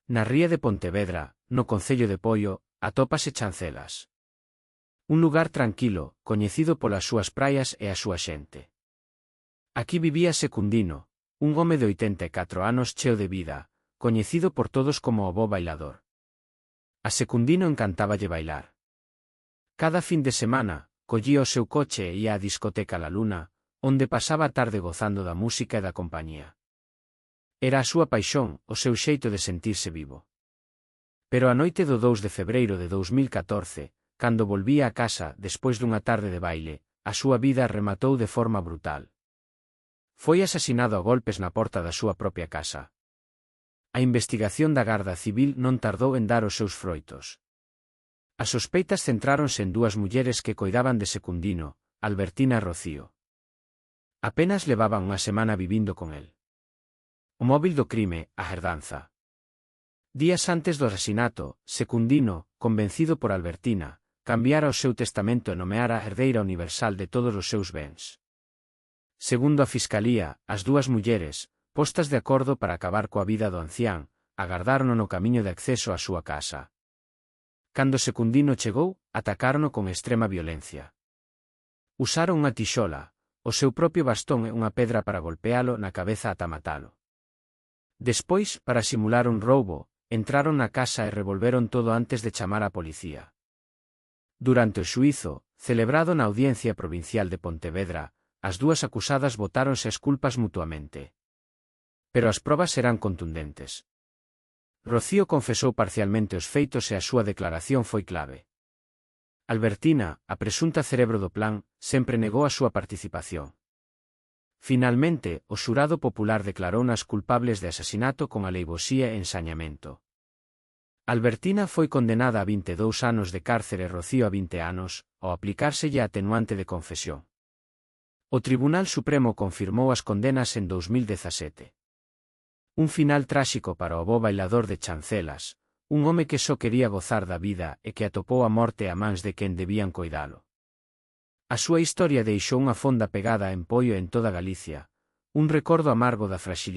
Na ría de Pontevedra, no concello de Poio, atópase Chancelas. Un lugar tranquilo, coñecido polas súas praias e a súa xente. Aquí vivía Secundino, un home de 84 anos cheo de vida, coñecido por todos como o bo bailador. A Secundino encantáballe bailar. Cada fin de semana, collía o seu coche e ía á discoteca La Luna, onde pasaba a tarde gozando da música e da compañía. Era a súa paixón, o seu xeito de sentirse vivo. Pero a noite do 2 de febreiro de 2014, cando volvía a casa despois dunha tarde de baile, a súa vida rematou de forma brutal. Foi asasinado a golpes na porta da súa propia casa. A investigación da Garda Civil non tardou en dar os seus froitos. As sospeitas centráronse en dúas mulleres que coidaban de Secundino, Albertina e Rocío. Apenas levaban unha semana vivindo con el. O móvil do crime, a herdanza. Días antes do asasinato, Secundino, convencido por Albertina, cambiara o seu testamento e nomeara a herdeira universal de todos os seus bens. Segundo a Fiscalía, as dúas mulleres, postas de acordo para acabar coa vida do ancián, agardárono no camiño de acceso á súa casa. Cando Secundino chegou, atacárono con extrema violencia. Usaron unha tixola, o seu propio bastón e unha pedra para golpealo na cabeza ata matalo. Despois, para simular un roubo, entraron na casa e revolveron todo antes de chamar á policía. Durante o xuízo, celebrado na Audiencia Provincial de Pontevedra, as dúas acusadas botáronse as culpas mutuamente. Pero as probas eran contundentes. Rocío confesou parcialmente os feitos e a súa declaración foi clave. Albertina, a presunta cerebro do plan, sempre negou a súa participación. Finalmente, o xurado popular declarounas culpables de asasinato con aleivosía e ensañamento. Albertina foi condenada a 22 anos de cárcere e Rocío a 20 anos, ao aplicárselle a atenuante de confesión. O Tribunal Supremo confirmou as condenas en 2017. Un final tráxico para o bo bailador de Chancelas, un home que só quería gozar da vida e que atopou a morte a mans de quen debían coidalo. A súa historia deixou unha fonda pegada en Poio e en toda Galicia, un recordo amargo da fragilidade